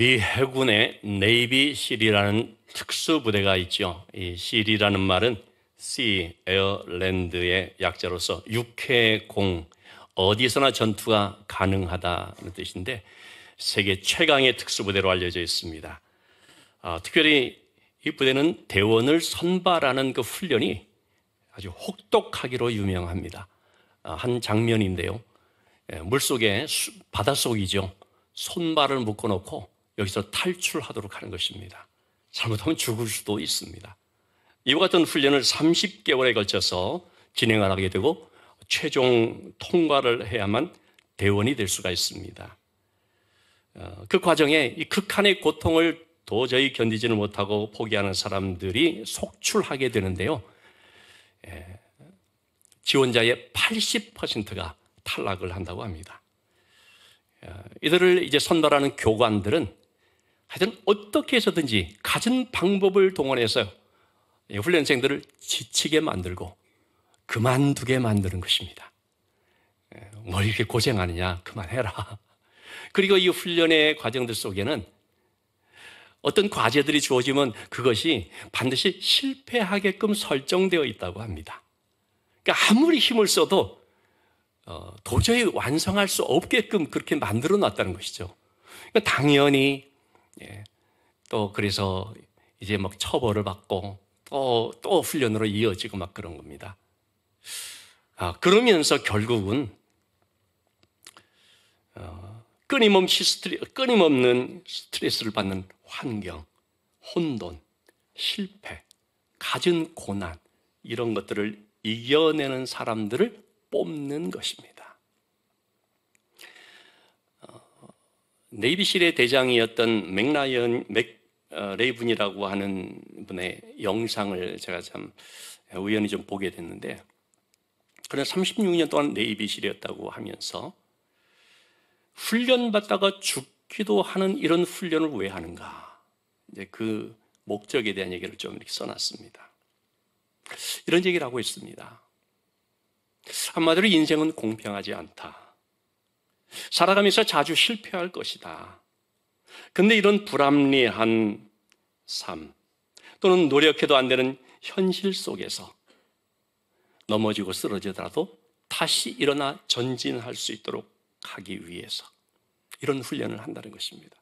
미 해군의 네이비 실이라는 특수부대가 있죠. 이 실이라는 말은 Sea, Air, Land의 약자로서 육해, 공, 어디서나 전투가 가능하다는 뜻인데 세계 최강의 특수부대로 알려져 있습니다. 특별히 이 부대는 대원을 선발하는 그 훈련이 아주 혹독하기로 유명합니다. 한 장면인데요. 물속에 바닷속이죠. 손발을 묶어놓고 여기서 탈출하도록 하는 것입니다. 잘못하면 죽을 수도 있습니다. 이와 같은 훈련을 30개월에 걸쳐서 진행을 하게 되고 최종 통과를 해야만 대원이 될 수가 있습니다. 그 과정에 이 극한의 고통을 도저히 견디지는 못하고 포기하는 사람들이 속출하게 되는데요. 지원자의 80%가 탈락을 한다고 합니다. 이들을 이제 선발하는 교관들은 하여튼 어떻게 해서든지 갖은 방법을 동원해서 훈련생들을 지치게 만들고 그만두게 만드는 것입니다. 뭘 이렇게 고생하느냐, 그만해라. 그리고 이 훈련의 과정들 속에는 어떤 과제들이 주어지면 그것이 반드시 실패하게끔 설정되어 있다고 합니다. 그러니까 아무리 힘을 써도 도저히 완성할 수 없게끔 그렇게 만들어 놨다는 것이죠. 그러니까 당연히 또 그래서 이제 막 처벌을 받고 또 훈련으로 이어지고 막 그런 겁니다. 그러면서 결국은 끊임없는 스트레스를 받는 환경, 혼돈, 실패, 갖은 고난 이런 것들을 이겨내는 사람들을 뽑는 것입니다. 네이비실의 대장이었던 레이븐이라고 하는 분의 영상을 제가 참 우연히 좀 보게 됐는데, 그는 36년 동안 네이비실이었다고 하면서 훈련받다가 죽기도 하는 이런 훈련을 왜 하는가? 이제 그 목적에 대한 얘기를 좀 이렇게 써놨습니다. 이런 얘기를 하고 있습니다. 한마디로 인생은 공평하지 않다. 살아가면서 자주 실패할 것이다. 근데 이런 불합리한 삶 또는 노력해도 안 되는 현실 속에서 넘어지고 쓰러지더라도 다시 일어나 전진할 수 있도록 하기 위해서 이런 훈련을 한다는 것입니다.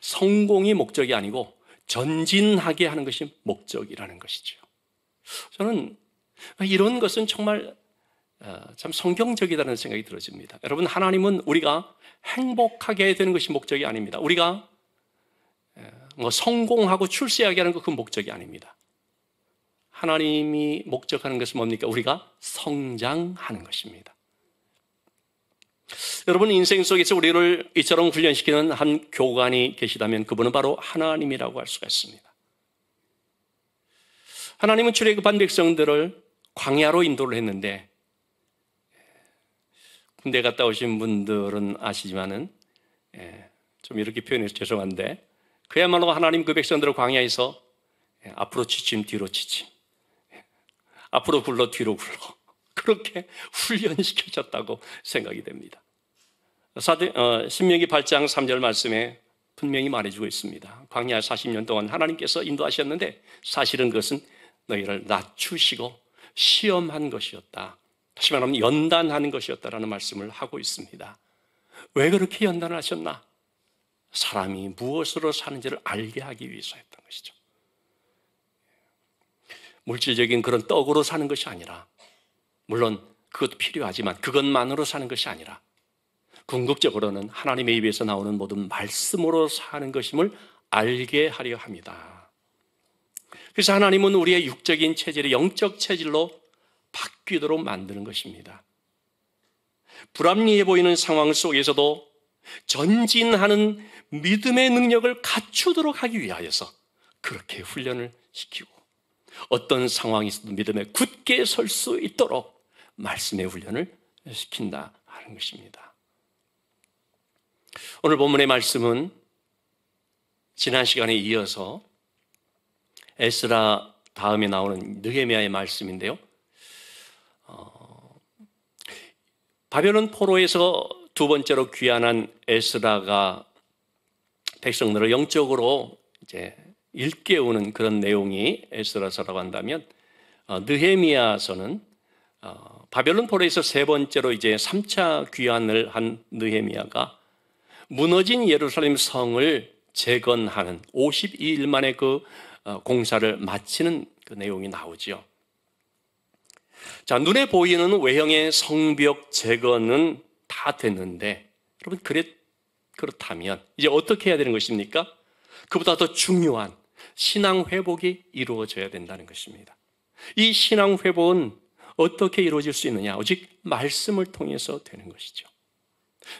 성공이 목적이 아니고 전진하게 하는 것이 목적이라는 것이죠. 저는 이런 것은 정말 참 성경적이라는 생각이 들어집니다. 여러분, 하나님은 우리가 행복하게 되는 것이 목적이 아닙니다. 우리가 성공하고 출세하게 하는 것 그 목적이 아닙니다. 하나님이 목적하는 것은 뭡니까? 우리가 성장하는 것입니다. 여러분, 인생 속에서 우리를 이처럼 훈련시키는 한 교관이 계시다면 그분은 바로 하나님이라고 할 수가 있습니다. 하나님은 출애굽한 백성들을 광야로 인도를 했는데, 군대 갔다 오신 분들은 아시지만은 좀 이렇게 표현해서 죄송한데 그야말로 하나님 그 백성들을 광야에서 앞으로 지침 뒤로 지침, 앞으로 굴러 뒤로 굴러 그렇게 훈련시켜졌다고 생각이 됩니다. 신명기 8장 3절 말씀에 분명히 말해주고 있습니다. 광야 40년 동안 하나님께서 인도하셨는데 사실은 그것은 너희를 낮추시고 시험한 것이었다. 다시 말하면 연단하는 것이었다라는 말씀을 하고 있습니다. 왜 그렇게 연단을 하셨나? 사람이 무엇으로 사는지를 알게 하기 위해서였던 것이죠. 물질적인 그런 떡으로 사는 것이 아니라, 물론 그것도 필요하지만 그것만으로 사는 것이 아니라 궁극적으로는 하나님의 입에서 나오는 모든 말씀으로 사는 것임을 알게 하려 합니다. 그래서 하나님은 우리의 육적인 체질이 영적 체질로 바뀌도록 만드는 것입니다. 불합리해 보이는 상황 속에서도 전진하는 믿음의 능력을 갖추도록 하기 위하여서 그렇게 훈련을 시키고, 어떤 상황이 있어도 믿음에 굳게 설 수 있도록 말씀의 훈련을 시킨다 하는 것입니다. 오늘 본문의 말씀은 지난 시간에 이어서 에스라 다음에 나오는 느헤미야의 말씀인데요. 바벨론 포로에서 두 번째로 귀환한 에스라가 백성들을 영적으로 이제 일깨우는 그런 내용이 에스라서라고 한다면, 느헤미야서는 바벨론 포로에서 세 번째로 이제 3차 귀환을 한 느헤미야가 무너진 예루살렘 성을 재건하는 52일 만에 그 공사를 마치는 그 내용이 나오죠. 자, 눈에 보이는 외형의 성벽 재건은 다 됐는데, 여러분 그렇다면 이제 어떻게 해야 되는 것입니까? 그보다 더 중요한 신앙 회복이 이루어져야 된다는 것입니다. 이 신앙 회복은 어떻게 이루어질 수 있느냐? 오직 말씀을 통해서 되는 것이죠.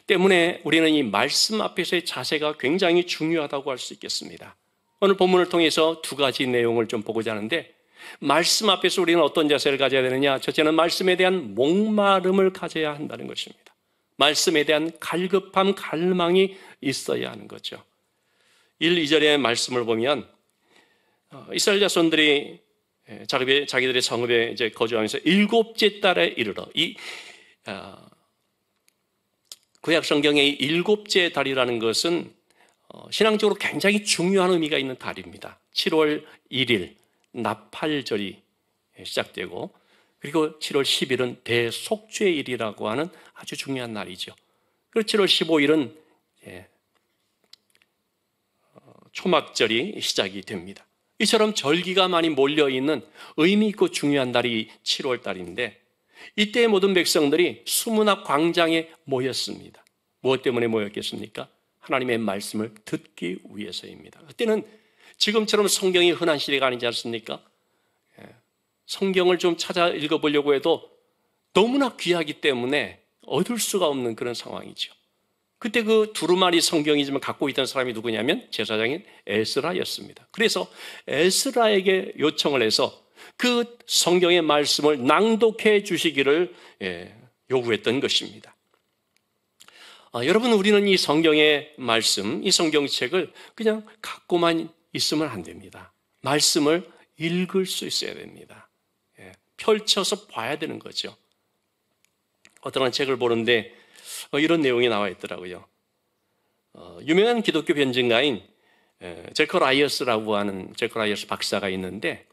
때문에 우리는 이 말씀 앞에서의 자세가 굉장히 중요하다고 할 수 있겠습니다. 오늘 본문을 통해서 두 가지 내용을 좀 보고자 하는데, 말씀 앞에서 우리는 어떤 자세를 가져야 되느냐? 첫째는 말씀에 대한 목마름을 가져야 한다는 것입니다. 말씀에 대한 갈급함, 갈망이 있어야 하는 거죠. 1, 2절의 말씀을 보면 이스라엘 자손들이 자기들의 성읍에 이제 거주하면서 7째 달에 이르러, 이 구약 성경의 7째 달이라는 것은 신앙적으로 굉장히 중요한 의미가 있는 달입니다. 7월 1일 나팔절이 시작되고, 그리고 7월 10일은 대속죄일이라고 하는 아주 중요한 날이죠. 그리고 7월 15일은 초막절이 시작이 됩니다. 이처럼 절기가 많이 몰려있는 의미 있고 중요한 달이 7월 달인데, 이때 모든 백성들이 수문 앞 광장에 모였습니다. 무엇 때문에 모였겠습니까? 하나님의 말씀을 듣기 위해서입니다. 그때는 지금처럼 성경이 흔한 시대가 아니지 않습니까? 성경을 좀 찾아 읽어보려고 해도 너무나 귀하기 때문에 얻을 수가 없는 그런 상황이죠. 그때 그 두루마리 성경이지만 갖고 있던 사람이 누구냐면 제사장인 에스라였습니다. 그래서 에스라에게 요청을 해서 그 성경의 말씀을 낭독해 주시기를 요구했던 것입니다. 여러분, 우리는 이 성경의 말씀, 이 성경책을 그냥 갖고만 있으면 안 됩니다. 말씀을 읽을 수 있어야 됩니다. 펼쳐서 봐야 되는 거죠. 어떤 책을 보는데 이런 내용이 나와 있더라고요. 유명한 기독교 변증가인 제커 라이어스라고 하는 제커 라이어스 박사가 있는데,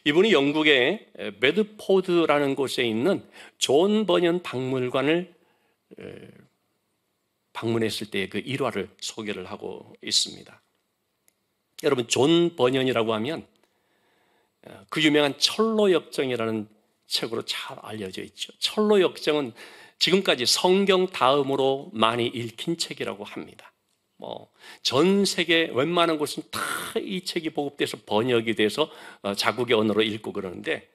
이분이 영국의 매드포드라는 곳에 있는 존 버년 박물관을 방문했을 때의 그 일화를 소개를 하고 있습니다. 여러분, 존 버년이라고 하면 그 유명한 철로역정이라는 책으로 잘 알려져 있죠. 철로역정은 지금까지 성경 다음으로 많이 읽힌 책이라고 합니다. 전 세계 웬만한 곳은 다 이 책이 보급돼서 번역이 돼서 자국의 언어로 읽고 그러는데,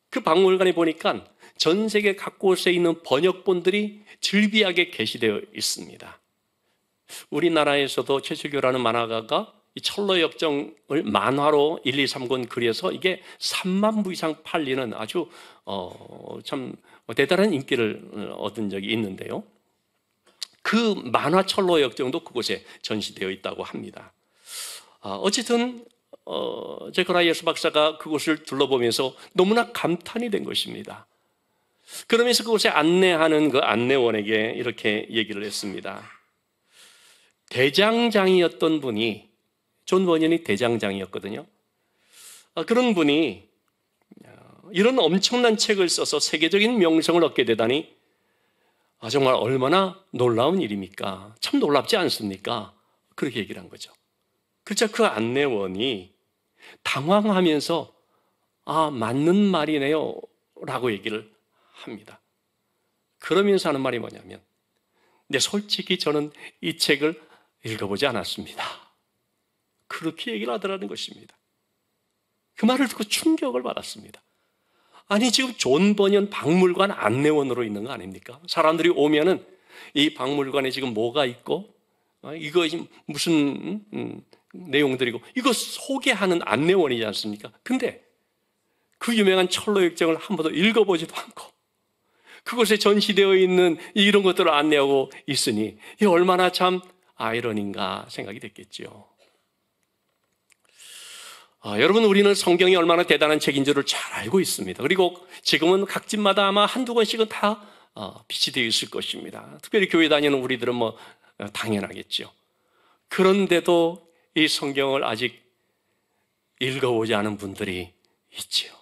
그 박물관에 보니까 전 세계 각곳에 있는 번역본들이 즐비하게 게시되어 있습니다. 우리나라에서도 최철규라는 만화가가 이 철로역정을 만화로 1, 2, 3권 그려서 이게 3만 부 이상 팔리는 아주 참 대단한 인기를 얻은 적이 있는데요. 그 만화 철로역정도 그곳에 전시되어 있다고 합니다. 어쨌든 제커 라이어스 박사가 그곳을 둘러보면서 너무나 감탄이 된 것입니다. 그러면서 그곳에 안내하는 그 안내원에게 이렇게 얘기를 했습니다. 대장장이었던 분이, 존 버년이 대장장이었거든요. 그런 분이 이런 엄청난 책을 써서 세계적인 명성을 얻게 되다니 정말 얼마나 놀라운 일입니까? 참 놀랍지 않습니까? 그렇게 얘기를 한 거죠. 그렇자 그 안내원이 당황하면서 맞는 말이네요 라고 얘기를 합니다. 그러면서 하는 말이 뭐냐면, 근데 솔직히 저는 이 책을 읽어보지 않았습니다. 그렇게 얘기를 하더라는 것입니다. 그 말을 듣고 충격을 받았습니다. 아니, 지금 존 버년 박물관 안내원으로 있는 거 아닙니까? 사람들이 오면은 이 박물관에 지금 뭐가 있고, 이거 지금 무슨 내용들이고, 이거 소개하는 안내원이지 않습니까? 근데 그 유명한 철로역정을 한 번도 읽어보지도 않고 그곳에 전시되어 있는 이런 것들을 안내하고 있으니 이 얼마나 참 아이러니인가 생각이 됐겠죠. 여러분, 우리는 성경이 얼마나 대단한 책인 줄을 잘 알고 있습니다. 그리고 지금은 각 집마다 아마 한두 권씩은 다 비치되어 있을 것입니다. 특별히 교회 다니는 우리들은 당연하겠죠. 그런데도 이 성경을 아직 읽어보지 않은 분들이 있지요.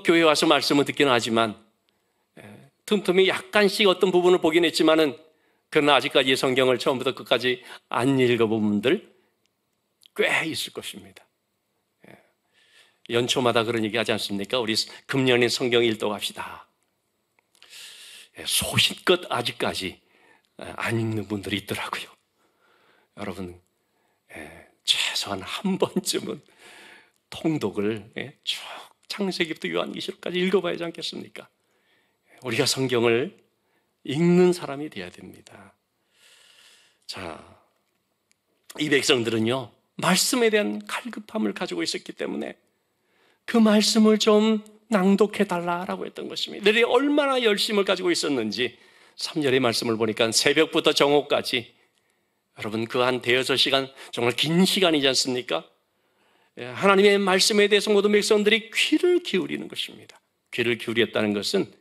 교회 와서 말씀을 듣기는 하지만 틈틈이 약간씩 어떤 부분을 보긴 했지만은 그러나 아직까지 성경을 처음부터 끝까지 안 읽어본 분들 꽤 있을 것입니다. 연초마다 그런 얘기 하지 않습니까? 우리 금년에 성경 읽도록 합시다. 소신껏 아직까지 안 읽는 분들이 있더라고요. 여러분, 최소한 한 번쯤은 통독을 쭉 창세기부터 요한계시록까지 읽어봐야 하지 않겠습니까? 우리가 성경을 읽는 사람이 되어야 됩니다. 자, 이 백성들은요, 말씀에 대한 갈급함을 가지고 있었기 때문에 그 말씀을 좀 낭독해달라라고 했던 것입니다. 너희들이 얼마나 열심을 가지고 있었는지 3절의 말씀을 보니까 새벽부터 정오까지 여러분 그 한 대여섯 시간 정말 긴 시간이지 않습니까? 하나님의 말씀에 대해서 모든 백성들이 귀를 기울이는 것입니다. 귀를 기울였다는 것은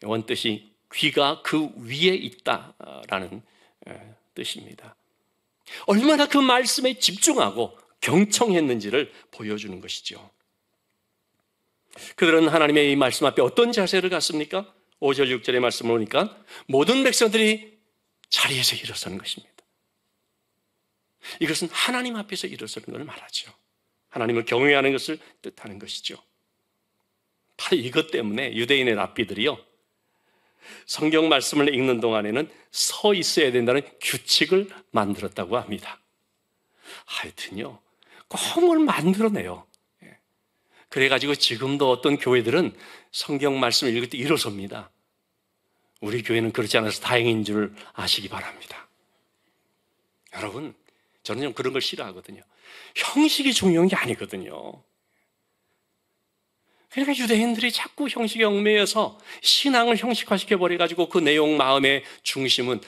원뜻이 귀가 그 위에 있다라는 뜻입니다. 얼마나 그 말씀에 집중하고 경청했는지를 보여주는 것이죠. 그들은 하나님의 이 말씀 앞에 어떤 자세를 갖습니까? 5절 6절의 말씀을 보니까 모든 백성들이 자리에서 일어서는 것입니다. 이것은 하나님 앞에서 일어서는 것을 말하죠. 하나님을 경외하는 것을 뜻하는 것이죠. 바로 이것 때문에 유대인의 랍비들이요, 성경 말씀을 읽는 동안에는 서 있어야 된다는 규칙을 만들었다고 합니다. 하여튼요, 꼭 뭘 만들어내요. 그래가지고 지금도 어떤 교회들은 성경 말씀을 읽을 때 일어섭니다. 우리 교회는 그렇지 않아서 다행인 줄 아시기 바랍니다. 여러분, 저는 좀 그런 걸 싫어하거든요. 형식이 중요한 게 아니거든요. 그러니까 유대인들이 자꾸 형식에 얽매여서 신앙을 형식화시켜 버려가지고 그 내용 마음의 중심은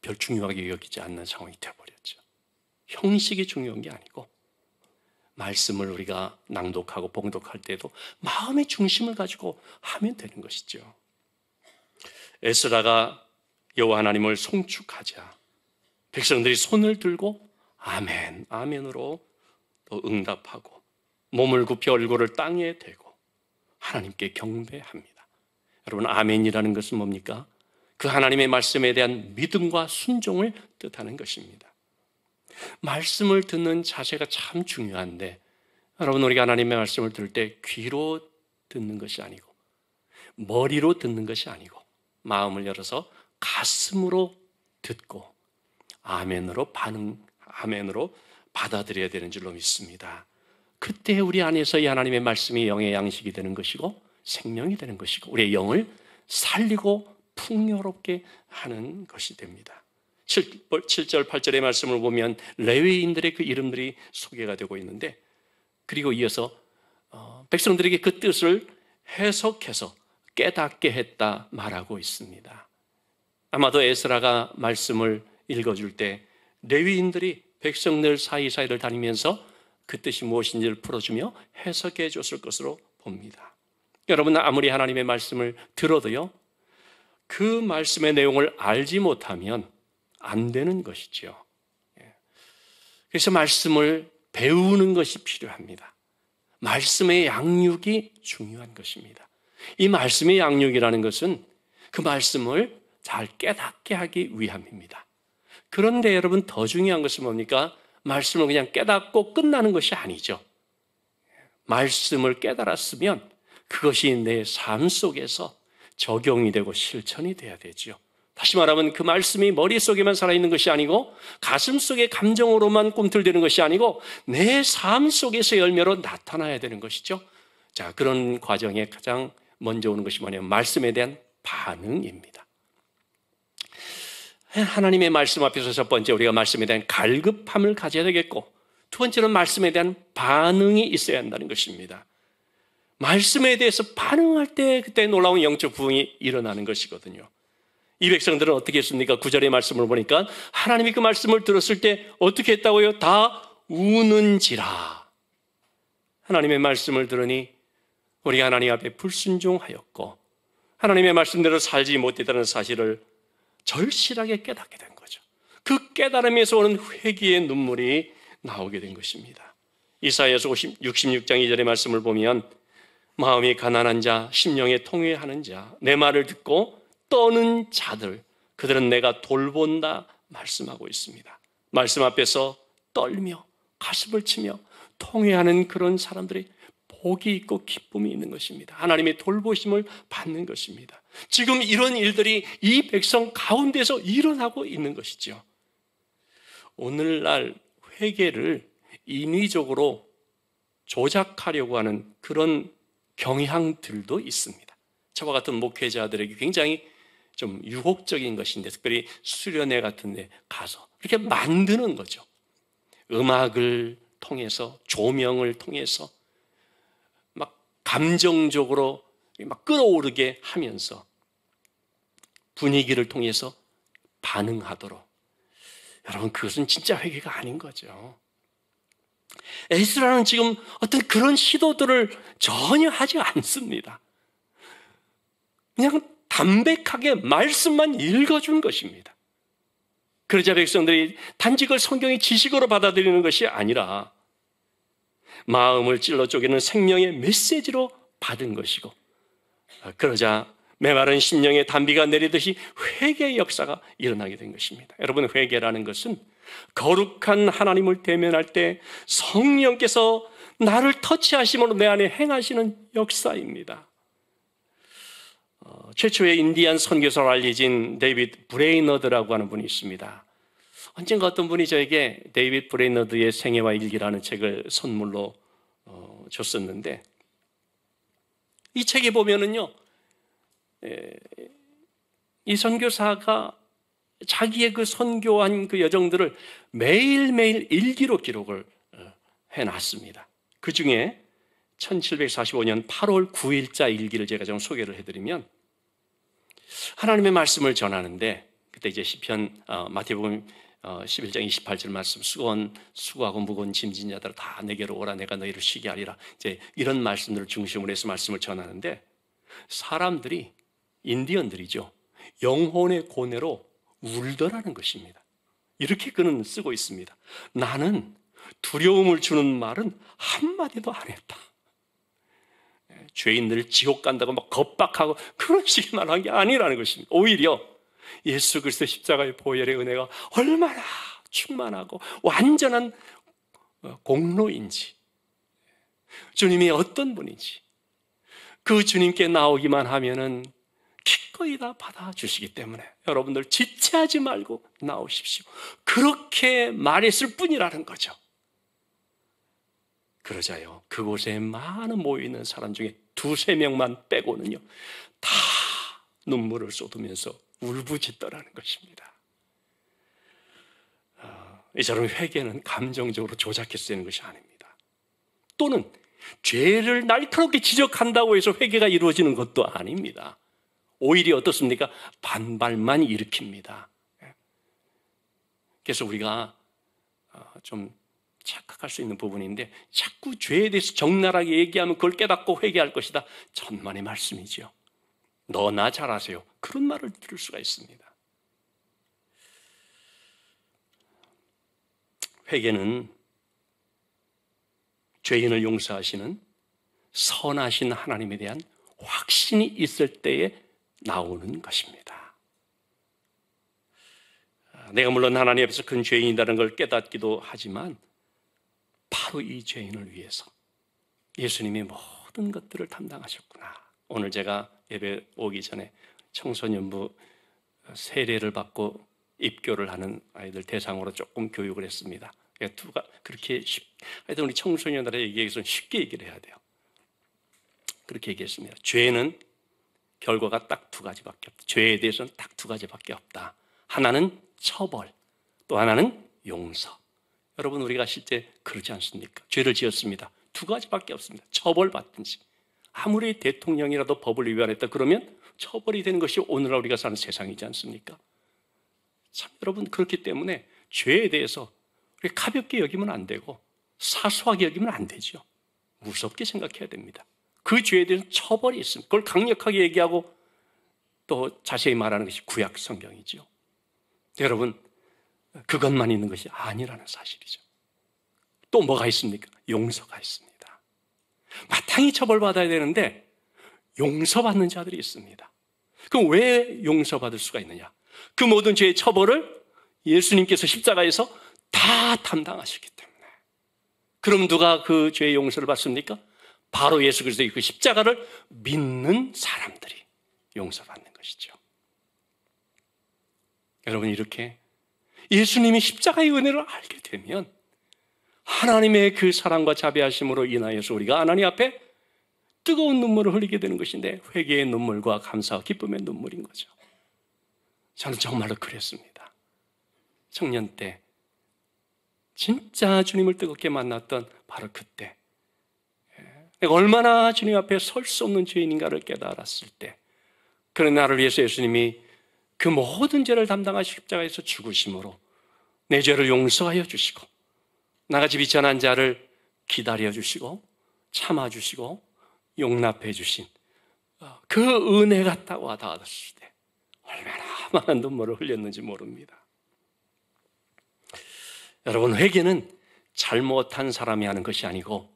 별 중요하게 여기지 않는 상황이 되어버렸죠. 형식이 중요한 게 아니고 말씀을 우리가 낭독하고 봉독할 때도 마음의 중심을 가지고 하면 되는 것이죠. 에스라가 여호와 하나님을 송축하자 백성들이 손을 들고 아멘, 아멘으로 또 응답하고 몸을 굽혀 얼굴을 땅에 대고 하나님께 경배합니다. 여러분, 아멘이라는 것은 뭡니까? 그 하나님의 말씀에 대한 믿음과 순종을 뜻하는 것입니다. 말씀을 듣는 자세가 참 중요한데 여러분, 우리가 하나님의 말씀을 들을 때 귀로 듣는 것이 아니고 머리로 듣는 것이 아니고 마음을 열어서 가슴으로 듣고 아멘으로 아멘으로 받아들여야 되는 줄로 믿습니다. 그때 우리 안에서 이 하나님의 말씀이 영의 양식이 되는 것이고 생명이 되는 것이고 우리의 영을 살리고 풍요롭게 하는 것이 됩니다. 7절 8절의 말씀을 보면 레위인들의 그 이름들이 소개가 되고 있는데, 그리고 이어서 백성들에게 그 뜻을 해석해서 깨닫게 했다 말하고 있습니다. 아마도 에스라가 말씀을 읽어줄 때 레위인들이 백성들 사이사이를 다니면서 그 뜻이 무엇인지를 풀어주며 해석해 줬을 것으로 봅니다. 여러분, 아무리 하나님의 말씀을 들어도요, 그 말씀의 내용을 알지 못하면 안 되는 것이죠. 그래서 말씀을 배우는 것이 필요합니다. 말씀의 양육이 중요한 것입니다. 이 말씀의 양육이라는 것은 그 말씀을 잘 깨닫게 하기 위함입니다. 그런데 여러분, 더 중요한 것은 뭡니까? 말씀을 그냥 깨닫고 끝나는 것이 아니죠. 말씀을 깨달았으면 그것이 내 삶 속에서 적용이 되고 실천이 돼야 되죠. 다시 말하면 그 말씀이 머릿속에만 살아있는 것이 아니고 가슴 속의 감정으로만 꿈틀대는 것이 아니고 내 삶 속에서 열매로 나타나야 되는 것이죠. 자, 그런 과정에 가장 먼저 오는 것이 뭐냐면 말씀에 대한 반응입니다. 하나님의 말씀 앞에서 첫 번째 우리가 말씀에 대한 갈급함을 가져야 되겠고, 두 번째는 말씀에 대한 반응이 있어야 한다는 것입니다. 말씀에 대해서 반응할 때 그때 놀라운 영적 부흥이 일어나는 것이거든요. 이 백성들은 어떻게 했습니까? 9절의 말씀을 보니까 하나님이 그 말씀을 들었을 때 어떻게 했다고요? 다 우는지라. 하나님의 말씀을 들으니 우리가 하나님 앞에 불순종하였고 하나님의 말씀대로 살지 못했다는 사실을 절실하게 깨닫게 된 거죠. 그 깨달음에서 오는 회개의 눈물이 나오게 된 것입니다. 이사야서 66장 2절의 말씀을 보면 마음이 가난한 자, 심령에 통회하는 자, 내 말을 듣고 떠는 자들, 그들은 내가 돌본다 말씀하고 있습니다. 말씀 앞에서 떨며 가슴을 치며 통회하는 그런 사람들이 복이 있고 기쁨이 있는 것입니다. 하나님의 돌보심을 받는 것입니다. 지금 이런 일들이 이 백성 가운데서 일어나고 있는 것이죠. 오늘날 회개를 인위적으로 조작하려고 하는 그런 경향들도 있습니다. 저와 같은 목회자들에게 굉장히 좀 유혹적인 것인데, 특별히 수련회 같은 데 가서 이렇게 만드는 거죠. 음악을 통해서, 조명을 통해서 막 감정적으로 막 끌어오르게 하면서 분위기를 통해서 반응하도록. 여러분, 그것은 진짜 회개가 아닌 거죠. 에스라는 지금 어떤 그런 시도들을 전혀 하지 않습니다. 그냥 담백하게 말씀만 읽어준 것입니다. 그러자 백성들이 단지 그걸 성경의 지식으로 받아들이는 것이 아니라 마음을 찔러 쪼개는 생명의 메시지로 받은 것이고, 그러자 메마른 심령에 단비가 내리듯이 회개의 역사가 일어나게 된 것입니다. 여러분, 회개라는 것은 거룩한 하나님을 대면할 때 성령께서 나를 터치하심으로 내 안에 행하시는 역사입니다. 최초의 인디안 선교사로 알려진 데이비드 브레이너드라고 하는 분이 있습니다. 언젠가 어떤 분이 저에게 데이비드 브레이너드의 생애와 일기라는 책을 선물로 줬었는데, 이 책에 보면은요, 이 선교사가 자기의 그 선교한 그 여정들을 매일매일 일기로 기록을 해놨습니다. 그 중에 1745년 8월 9일자 일기를 제가 좀 소개를 해드리면, 하나님의 말씀을 전하는데, 그때 이제 시편 마태복음 11장 28절 말씀, 수고하고 무거운 짐진 자들아 다 내게로 오라, 내가 너희를 쉬게 하리라. 이제 이런 말씀들을 중심으로 해서 말씀을 전하는데, 사람들이, 인디언들이죠, 영혼의 고뇌로 울더라는 것입니다. 이렇게 그는 쓰고 있습니다. 나는 두려움을 주는 말은 한마디도 안 했다. 죄인들 지옥 간다고 막 겁박하고 그런 식의 말을 한 게 아니라는 것입니다. 오히려 예수 그리스도 십자가의 보혈의 은혜가 얼마나 충만하고 완전한 공로인지, 주님이 어떤 분인지, 그 주님께 나오기만 하면은 기꺼이 다 받아주시기 때문에 여러분들 지체하지 말고 나오십시오. 그렇게 말했을 뿐이라는 거죠. 그러자요, 그곳에 많은 모여있는 사람 중에 2-3명만 빼고는요, 다 눈물을 쏟으면서 울부짖더라는 것입니다. 이처럼 회개는 감정적으로 조작해서 되는 것이 아닙니다. 또는 죄를 날카롭게 지적한다고 해서 회개가 이루어지는 것도 아닙니다. 오히려 어떻습니까? 반발만 일으킵니다. 그래서 우리가 좀 착각할 수 있는 부분인데, 자꾸 죄에 대해서 적나라하게 얘기하면 그걸 깨닫고 회개할 것이다. 천만의 말씀이죠. 너나 잘하세요. 그런 말을 들을 수가 있습니다. 회개는 죄인을 용서하시는 선하신 하나님에 대한 확신이 있을 때에 나오는 것입니다. 내가 물론 하나님 앞에서 큰 죄인이라는 걸 깨닫기도 하지만, 바로 이 죄인을 위해서 예수님이 모든 것들을 담당하셨구나. 오늘 제가 예배 오기 전에 청소년부 세례를 받고 입교를 하는 아이들 대상으로 조금 교육을 했습니다. 그렇게 하여튼 우리 청소년들의 얘기에서는 쉽게 얘기를 해야 돼요. 그렇게 얘기했습니다. 죄는 결과가 딱 2가지밖에 없다. 죄에 대해서는 딱 2가지밖에 없다. 하나는 처벌, 또 하나는 용서. 여러분, 우리가 실제 그렇지 않습니까? 죄를 지었습니다. 2가지밖에 없습니다. 처벌받든지, 아무리 대통령이라도 법을 위반했다 그러면 처벌이 되는 것이 오늘날 우리가 사는 세상이지 않습니까? 참, 여러분, 그렇기 때문에 죄에 대해서 우리 가볍게 여기면 안 되고 사소하게 여기면 안 되죠. 무섭게 생각해야 됩니다. 그 죄에 대해서 처벌이 있습니다. 그걸 강력하게 얘기하고 또 자세히 말하는 것이 구약 성경이죠. 여러분, 그것만 있는 것이 아니라는 사실이죠. 또 뭐가 있습니까? 용서가 있습니다. 마땅히 처벌받아야 되는데 용서받는 자들이 있습니다. 그럼 왜 용서받을 수가 있느냐? 그 모든 죄의 처벌을 예수님께서 십자가에서 다 담당하셨기 때문에. 그럼 누가 그 죄의 용서를 받습니까? 바로 예수 그리스도의 그 십자가를 믿는 사람들이 용서받는 것이죠. 여러분, 이렇게 예수님이 십자가의 은혜를 알게 되면 하나님의 그 사랑과 자비하심으로 인하여서 우리가 하나님 앞에 뜨거운 눈물을 흘리게 되는 것인데, 회개의 눈물과 감사와 기쁨의 눈물인 거죠. 저는 정말로 그랬습니다. 청년 때 진짜 주님을 뜨겁게 만났던 바로 그때, 내가 얼마나 주님 앞에 설 수 없는 죄인인가를 깨달았을 때, 그런 나를 위해서 예수님이 그 모든 죄를 담당하신 십자가에서 죽으심으로 내 죄를 용서하여 주시고, 나같이 비천한 자를 기다려 주시고 참아 주시고 용납해 주신 그 은혜가 딱 와닿았을 때 얼마나 많은 눈물을 흘렸는지 모릅니다. 여러분, 회개는 잘못한 사람이 하는 것이 아니고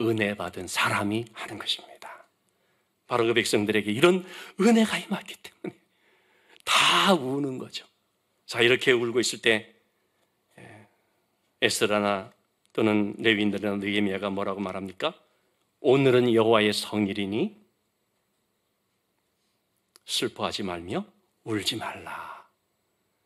은혜 받은 사람이 하는 것입니다. 바로 그 백성들에게 이런 은혜가 임했기 때문에 다 우는 거죠. 자, 이렇게 울고 있을 때 에스라나 또는 레위인들이나 느헤미야가 뭐라고 말합니까? 오늘은 여호와의 성일이니 슬퍼하지 말며 울지 말라.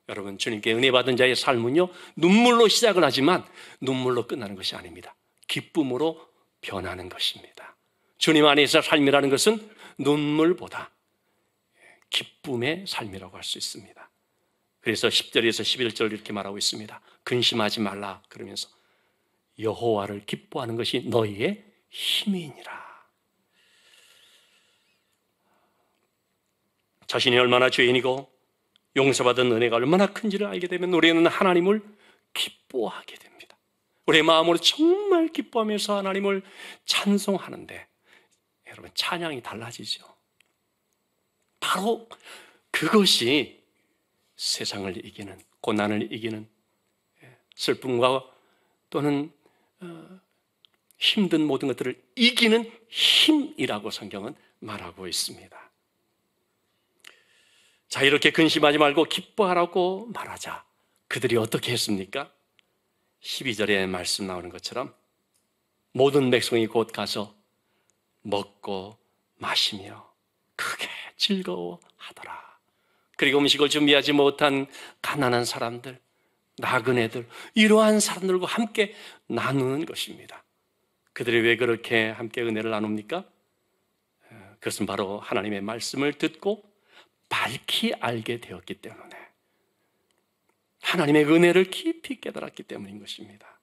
여러분, 주님께 은혜 받은 자의 삶은요, 눈물로 시작을 하지만 눈물로 끝나는 것이 아닙니다. 기쁨으로 변하는 것입니다. 주님 안에서 삶이라는 것은 눈물보다 기쁨의 삶이라고 할 수 있습니다. 그래서 10절에서 11절 이렇게 말하고 있습니다. 근심하지 말라 그러면서 여호와를 기뻐하는 것이 너희의 힘이니라. 자신이 얼마나 죄인이고 용서받은 은혜가 얼마나 큰지를 알게 되면 우리는 하나님을 기뻐하게 됩니다. 우리의 마음으로 정말 기뻐하면서 하나님을 찬송하는데, 여러분, 찬양이 달라지죠. 바로 그것이 세상을 이기는, 고난을 이기는, 슬픔과 또는 힘든 모든 것들을 이기는 힘이라고 성경은 말하고 있습니다. 자, 이렇게 근심하지 말고 기뻐하라고 말하자. 그들이 어떻게 했습니까? 12절에 말씀 나오는 것처럼 모든 백성이 곧 가서 먹고 마시며 크게 즐거워하더라. 그리고 음식을 준비하지 못한 가난한 사람들, 나그네들, 이러한 사람들과 함께 나누는 것입니다. 그들이 왜 그렇게 함께 은혜를 나눕니까? 그것은 바로 하나님의 말씀을 듣고 밝히 알게 되었기 때문에, 하나님의 은혜를 깊이 깨달았기 때문인 것입니다.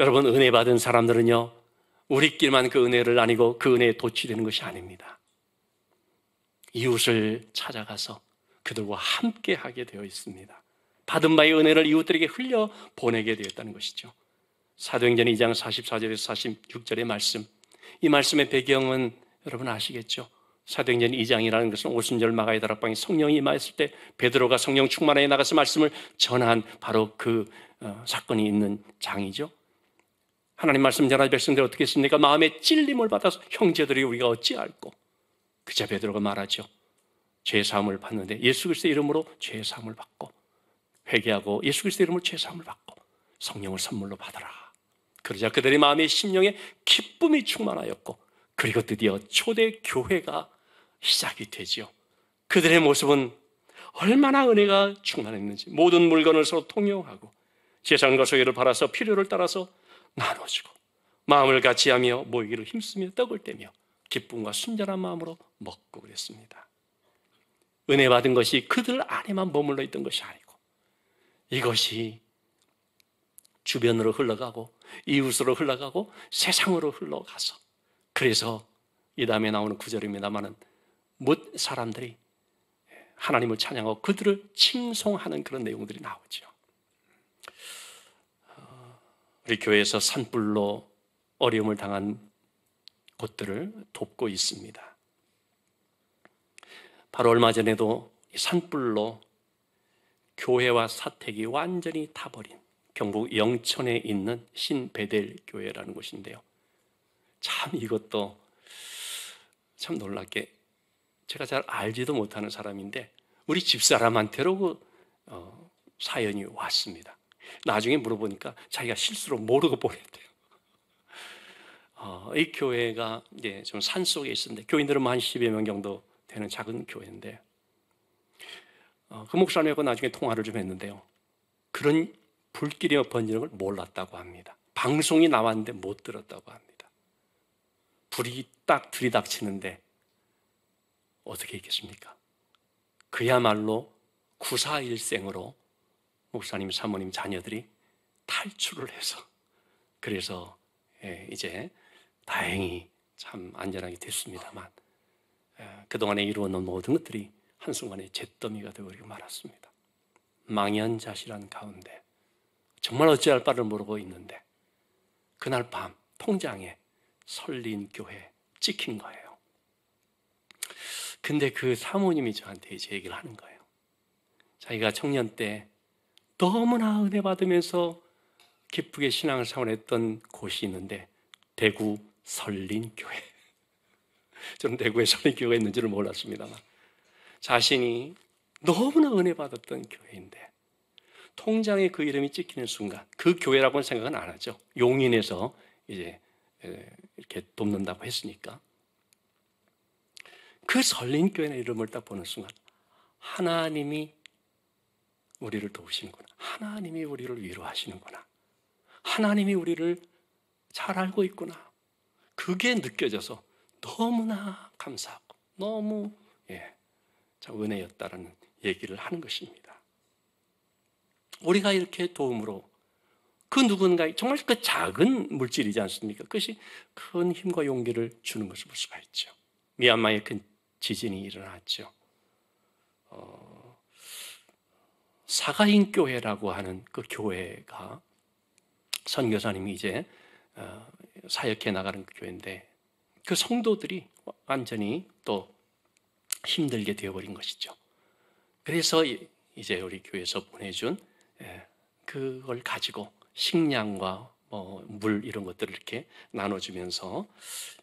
여러분, 은혜 받은 사람들은요, 우리끼리만 그 은혜를 나누고 그 은혜에 도취되는 것이 아닙니다. 이웃을 찾아가서 그들과 함께 하게 되어 있습니다. 받은 바의 은혜를 이웃들에게 흘려 보내게 되었다는 것이죠. 사도행전 2장 44절에서 46절의 말씀, 이 말씀의 배경은 여러분 아시겠죠? 사도행전 2장이라는 것은 오순절 마가의 다락방에 성령이 임하였을 때 베드로가 성령 충만하여 나가서 말씀을 전한 바로 그 사건이 있는 장이죠. 하나님 말씀 전하는 백성들이 어떻게 했습니까? 마음에 찔림을 받아서 형제들이 우리가 어찌할꼬. 그자 베드로가 말하죠. 죄 사함을 받는데 예수 그리스도의 이름으로 죄 사함을 받고 회개하고 예수 그리스도의 이름으로 죄 사함을 받고 성령을 선물로 받아라. 그러자 그들의 마음에 심령에 기쁨이 충만하였고, 그리고 드디어 초대 교회가 시작이 되죠. 그들의 모습은 얼마나 은혜가 충만했는지, 모든 물건을 서로 통용하고 재산과 소유를 팔아서 필요를 따라서 나눠주고 마음을 같이하며 모이기를 힘쓰며 떡을 떼며 기쁨과 순전한 마음으로 먹고 그랬습니다. 은혜 받은 것이 그들 안에만 머물러 있던 것이 아니고 이것이 주변으로 흘러가고 이웃으로 흘러가고 세상으로 흘러가서, 그래서 이 다음에 나오는 구절입니다마는 못 사람들이 하나님을 찬양하고 그들을 칭송하는 그런 내용들이 나오죠. 우리 교회에서 산불로 어려움을 당한 곳들을 돕고 있습니다. 바로 얼마 전에도 산불로 교회와 사택이 완전히 타버린 경북 영천에 있는 신베델 교회라는 곳인데요. 참 이것도 참 놀랍게 제가 잘 알지도 못하는 사람인데 우리 집사람한테로 사연이 왔습니다. 나중에 물어보니까 자기가 실수로 모르고 보냈대요. 이 교회가 이제 좀 산속에 있었는데 교인들은 한 10여 명 정도 되는 작은 교회인데 그 목사님하고 나중에 통화를 좀 했는데요. 그런 불길이 번지는 걸 몰랐다고 합니다. 방송이 나왔는데 못 들었다고 합니다. 불이 딱 들이닥치는데 어떻게 있겠습니까? 그야말로 구사일생으로 목사님, 사모님, 자녀들이 탈출을 해서 그래서 이제 다행히 참 안전하게 됐습니다만 그동안에 이루어놓은 모든 것들이 한순간에 잿더미가 되어버리고 말았습니다. 망연자실한 가운데 정말 어찌할 바를 모르고 있는데 그날 밤 통장에 설린교회 찍힌 거예요. 근데 그 사모님이 저한테 이제 얘기를 하는 거예요. 자기가 청년 때 너무나 은혜 받으면서 기쁘게 신앙을 생활했던 곳이 있는데 대구 설린교회. 저는 대구에 설린교회가 있는지를 몰랐습니다만 자신이 너무나 은혜 받았던 교회인데 통장에 그 이름이 찍히는 순간 그 교회라고는 생각은 안 하죠. 용인에서 이제 이렇게 돕는다고 했으니까 그 설린교회의 이름을 딱 보는 순간 하나님이 우리를 도우시는구나. 하나님이 우리를 위로하시는구나. 하나님이 우리를 잘 알고 있구나. 그게 느껴져서 너무나 감사하고 너무 참 은혜였다라는 얘기를 하는 것입니다. 우리가 이렇게 도움으로 그 누군가 정말 그 작은 물질이지 않습니까? 그것이 큰 힘과 용기를 주는 것을 볼 수가 있죠. 미얀마에 큰 지진이 일어났죠. 사가인 교회라고 하는 그 교회가 선교사님이 이제 사역해 나가는 그 교회인데 그 성도들이 완전히 또 힘들게 되어버린 것이죠. 그래서 이제 우리 교회에서 보내준 그걸 가지고 식량과 물 이런 것들을 이렇게 나눠주면서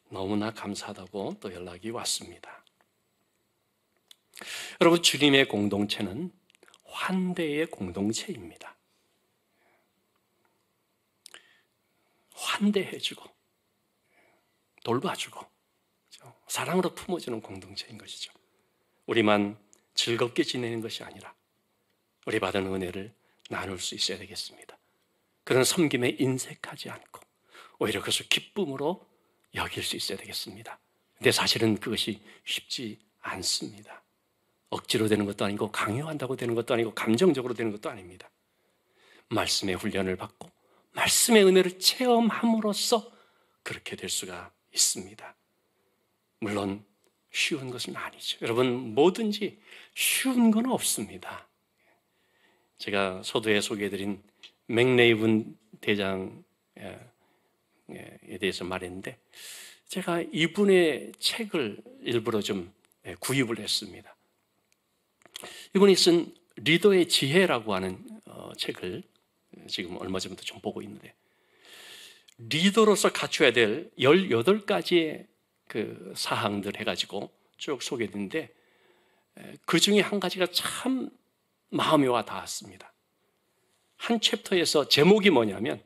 너무나 감사하다고 또 연락이 왔습니다. 여러분, 주님의 공동체는 환대의 공동체입니다. 환대해주고 돌봐주고 사랑으로 품어주는 공동체인 것이죠. 우리만 즐겁게 지내는 것이 아니라 우리 받은 은혜를 나눌 수 있어야 되겠습니다. 그런 섬김에 인색하지 않고 오히려 그것을 기쁨으로 여길 수 있어야 되겠습니다. 근데 사실은 그것이 쉽지 않습니다. 억지로 되는 것도 아니고 강요한다고 되는 것도 아니고 감정적으로 되는 것도 아닙니다. 말씀의 훈련을 받고 말씀의 은혜를 체험함으로써 그렇게 될 수가 있습니다. 물론 쉬운 것은 아니죠. 여러분, 뭐든지 쉬운 건 없습니다. 제가 서두에 소개해드린 맥레이븐 대장에 대해서 말했는데 제가 이분의 책을 일부러 좀 구입을 했습니다. 이분이 쓴 리더의 지혜라고 하는 책을 지금 얼마 전부터 좀 보고 있는데 리더로서 갖춰야 될 18가지의 그 사항들 해가지고 쭉 소개했는데 그 중에 한 가지가 참 마음에 와 닿았습니다. 한 챕터에서 제목이 뭐냐면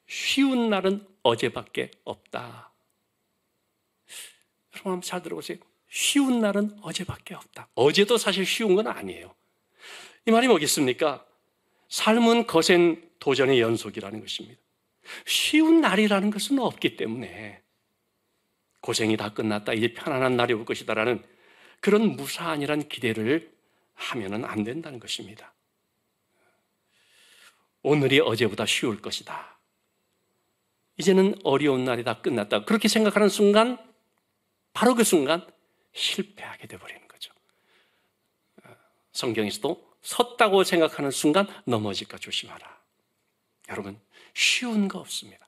쉬운 날은 어제밖에 없다. 여러분 한번 잘 들어보세요. 쉬운 날은 어제밖에 없다. 어제도 사실 쉬운 건 아니에요. 이 말이 뭐겠습니까? 삶은 거센 도전의 연속이라는 것입니다. 쉬운 날이라는 것은 없기 때문에 고생이 다 끝났다, 이제 편안한 날이 올 것이다라는 그런 무사안이란 기대를 하면은 안 된다는 것입니다. 오늘이 어제보다 쉬울 것이다. 이제는 어려운 날이 다 끝났다. 그렇게 생각하는 순간, 바로 그 순간 실패하게 되어버리는 거죠. 성경에서도 섰다고 생각하는 순간 넘어질까 조심하라. 여러분, 쉬운 거 없습니다.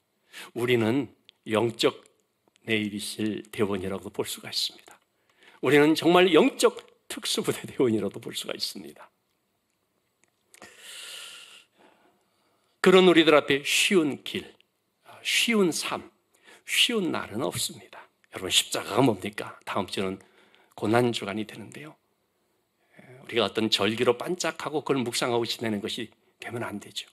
우리는 영적 네이비실 대원이라고 볼 수가 있습니다. 우리는 정말 영적 특수부대 대원이라도 볼 수가 있습니다. 그런 우리들 앞에 쉬운 길, 쉬운 삶, 쉬운 날은 없습니다. 여러분, 십자가가 뭡니까? 다음 주는 고난주간이 되는데요, 우리가 어떤 절기로 반짝하고 그걸 묵상하고 지내는 것이 되면 안 되죠.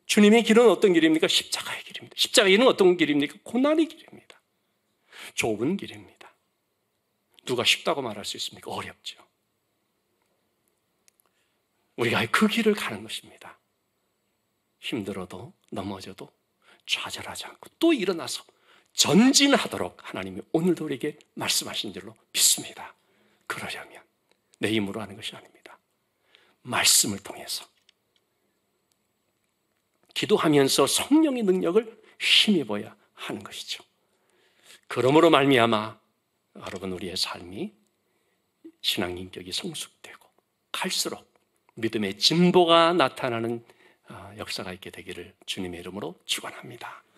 주님의 길은 어떤 길입니까? 십자가의 길입니다. 십자가의 길은 어떤 길입니까? 고난의 길입니다. 좁은 길입니다. 누가 쉽다고 말할 수 있습니까? 어렵죠. 우리가 그 길을 가는 것입니다. 힘들어도 넘어져도 좌절하지 않고 또 일어나서 전진하도록 하나님이 오늘도 우리에게 말씀하신 줄로 믿습니다. 그러려면 내 힘으로 하는 것이 아닙니다. 말씀을 통해서 기도하면서 성령의 능력을 힘입어야 하는 것이죠. 그러므로 말미암아 여러분, 우리의 삶이 신앙 인격이 성숙되고 갈수록 믿음의 진보가 나타나는 역사가 있게 되기를 주님의 이름으로 축원합니다.